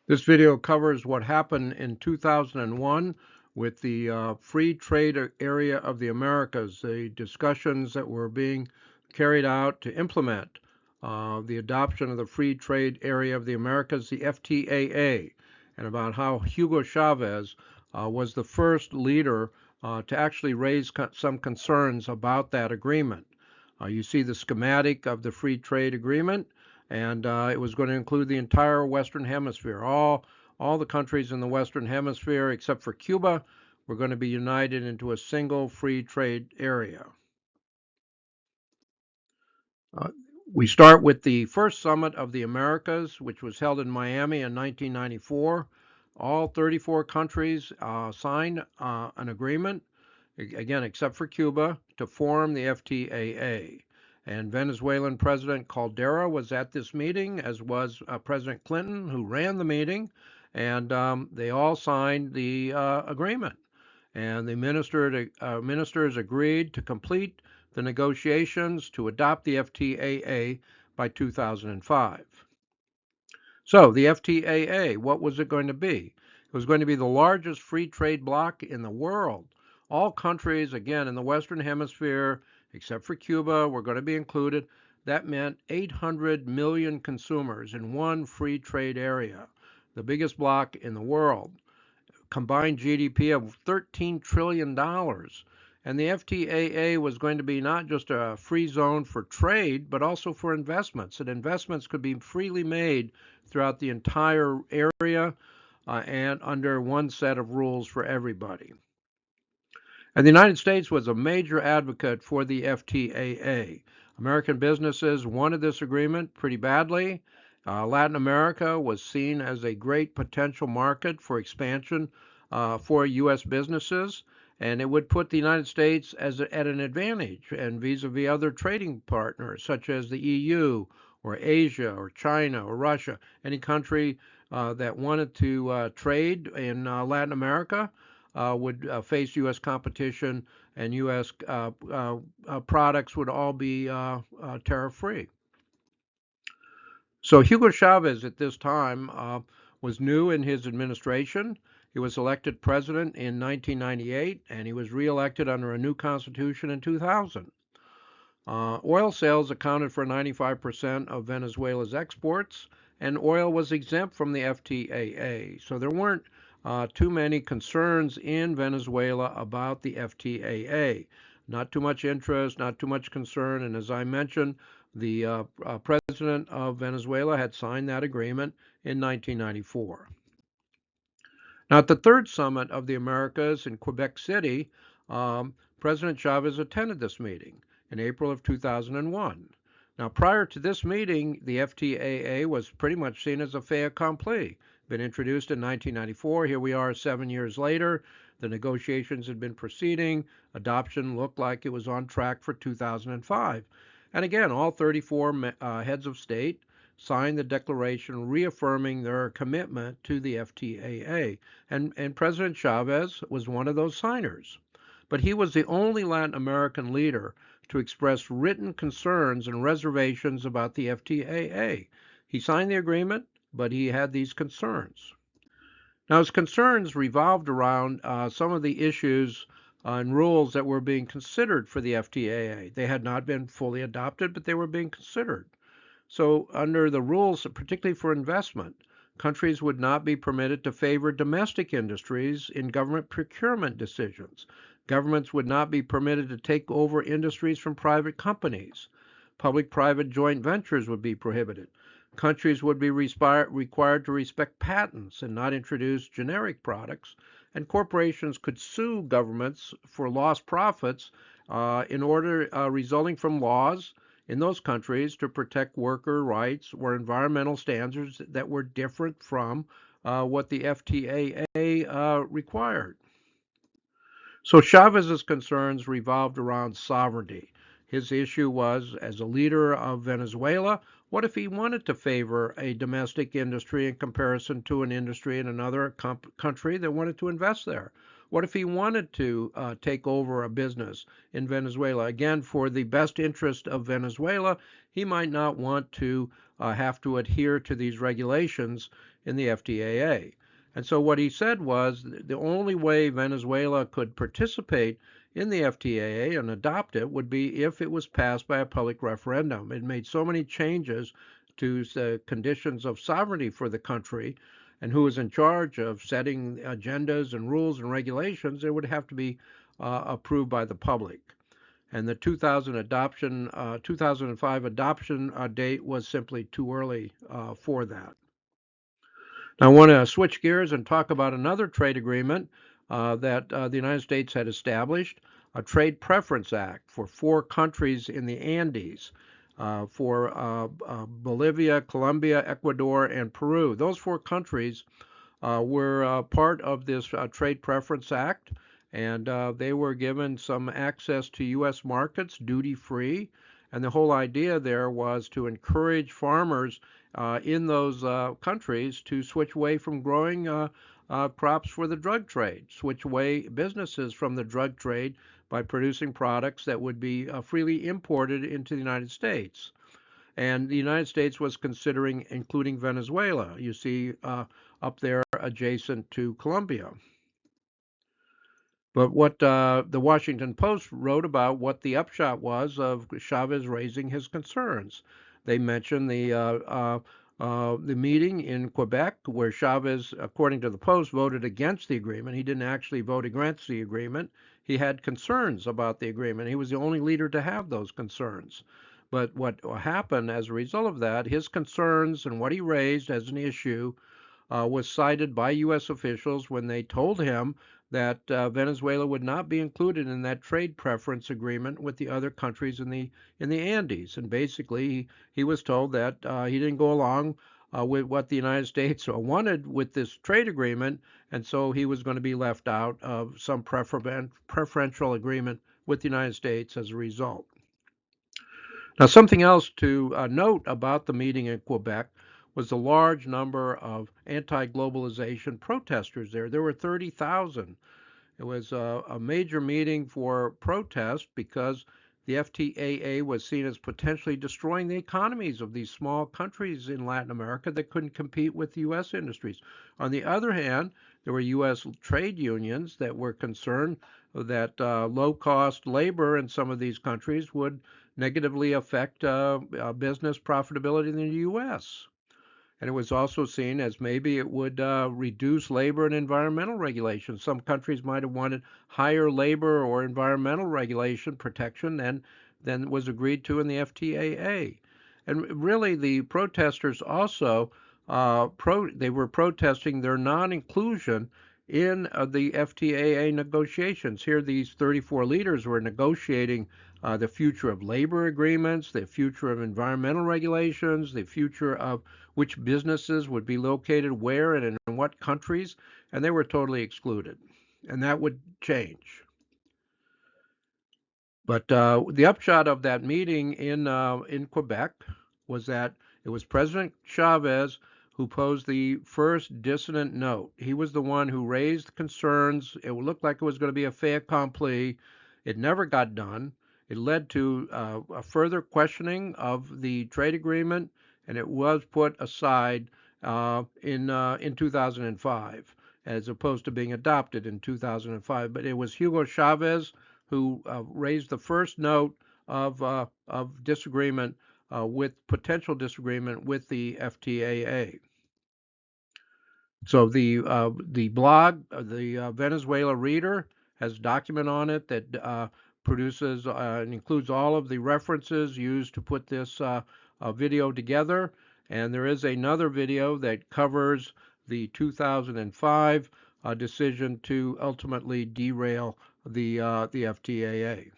This video covers what happened in 2001 with the Free Trade Area of the Americas, the discussions that were being carried out to implement the adoption of the Free Trade Area of the Americas, the FTAA, and about how Hugo Chavez was the first leader to actually raise some concerns about that agreement. You see the schematic of the Free Trade Agreement, and it was going to include the entire Western Hemisphere. All the countries in the Western Hemisphere, except for Cuba, were going to be united into a single free trade area. Uh, we start with the first summit of the Americas, which was held in Miami in 1994. All 34 countries signed an agreement, again, except for Cuba, to form the FTAA. And Venezuelan President Caldera was at this meeting, as was President Clinton, who ran the meeting, and they all signed the agreement. And the ministers agreed to complete the negotiations to adopt the FTAA by 2005. So the FTAA, what was it going to be? It was going to be the largest free trade bloc in the world. All countries, again, in the Western Hemisphere, except for Cuba, were going to be included. That meant 800 million consumers in one free trade area, the biggest bloc in the world. Combined GDP of $13 trillion. And the FTAA was going to be not just a free zone for trade, but also for investments. And investments could be freely made throughout the entire area and under one set of rules for everybody. And the United States was a major advocate for the FTAA. American businesses wanted this agreement pretty badly. Latin America was seen as a great potential market for expansion for U.S. businesses, and it would put the United States at an advantage and vis-a-vis other trading partners such as the EU or Asia or China or Russia, any country that wanted to trade in Latin America would face U.S. competition, and U.S. Products would all be tariff-free. So Hugo Chavez at this time was new in his administration. He was elected president in 1998, and he was reelected under a new constitution in 2000. Oil sales accounted for 95% of Venezuela's exports, and oil was exempt from the FTAA. So there weren't too many concerns in Venezuela about the FTAA. Not too much interest, not too much concern, and as I mentioned, the president of Venezuela had signed that agreement in 1994. Now, at the third summit of the Americas in Quebec City, President Chavez attended this meeting in April of 2001. Now, prior to this meeting, the FTAA was pretty much seen as a fait accompli. Been introduced in 1994. Here we are 7 years later. The negotiations had been proceeding. Adoption looked like it was on track for 2005. And again, all 34 heads of state signed the declaration reaffirming their commitment to the FTAA. And President Chavez was one of those signers. But he was the only Latin American leader to express written concerns and reservations about the FTAA. He signed the agreement, but he had these concerns. Now, his concerns revolved around some of the issues and rules that were being considered for the FTAA. They had not been fully adopted, but they were being considered. So under the rules, particularly for investment, countries would not be permitted to favor domestic industries in government procurement decisions. Governments would not be permitted to take over industries from private companies. Public-private joint ventures would be prohibited. Countries would be required to respect patents and not introduce generic products, and corporations could sue governments for lost profits in order resulting from laws in those countries to protect worker rights or environmental standards that were different from what the FTAA required. So Chavez's concerns revolved around sovereignty. His issue was, as a leader of Venezuela, what if he wanted to favor a domestic industry in comparison to an industry in another country that wanted to invest there? What if he wanted to take over a business in Venezuela? Again, for the best interest of Venezuela, he might not want to have to adhere to these regulations in the FTAA. And so what he said was the only way Venezuela could participate in the FTAA and adopt it would be if it was passed by a public referendum. It made so many changes to the conditions of sovereignty for the country and who was in charge of setting agendas and rules and regulations, it would have to be approved by the public. And the 2005 adoption date was simply too early for that. Now, I want to switch gears and talk about another trade agreement that the United States had established, a Trade Preference Act for 4 countries in the Andes, for Bolivia, Colombia, Ecuador, and Peru. Those 4 countries were part of this Trade Preference Act, and they were given some access to U.S. markets duty-free. And the whole idea there was to encourage farmers in those countries to switch away from growing crops for the drug trade, switch away businesses from the drug trade by producing products that would be freely imported into the United States. And the United States was considering including Venezuela, you see up there adjacent to Colombia. But what the Washington Post wrote about what the upshot was of Chavez raising his concerns. They mentioned the meeting in Quebec where Chavez, according to the Post, voted against the agreement. He didn't actually vote against the agreement. He had concerns about the agreement. He was the only leader to have those concerns. But what happened as a result of that, his concerns and what he raised as an issue was cited by U.S. officials when they told him that Venezuela would not be included in that trade preference agreement with the other countries in the Andes. And basically, he was told that he didn't go along with what the United States wanted with this trade agreement, and so he was going to be left out of some preferential agreement with the United States as a result. Now, something else to note about the meeting in Quebec was the large number of anti-globalization protesters there. There were 30,000. It was a major meeting for protest because the FTAA was seen as potentially destroying the economies of these small countries in Latin America that couldn't compete with U.S. industries. On the other hand, there were U.S. trade unions that were concerned that low-cost labor in some of these countries would negatively affect business profitability in the U.S. And it was also seen as maybe it would reduce labor and environmental regulations. Some countries might have wanted higher labor or environmental regulation protection than was agreed to in the FTAA. And really, the protesters also they were protesting their non-inclusion in the FTAA negotiations. Here, these 34 leaders were negotiating the future of labor agreements, the future of environmental regulations, the future of which businesses would be located where and in what countries, and they were totally excluded. And that would change. But the upshot of that meeting in Quebec was that it was President Chavez who posed the first dissonant note. He was the one who raised concerns. It looked like it was going to be a fait accompli. It never got done. It led to a further questioning of the trade agreement, and it was put aside in 2005, as opposed to being adopted in 2005. But it was Hugo Chavez who raised the first note of disagreement with potential disagreement with the FTAA. So the blog, the Venezuela Reader, has a document on it that produces and includes all of the references used to put this video together. And there is another video that covers the 2005 decision to ultimately derail the FTAA.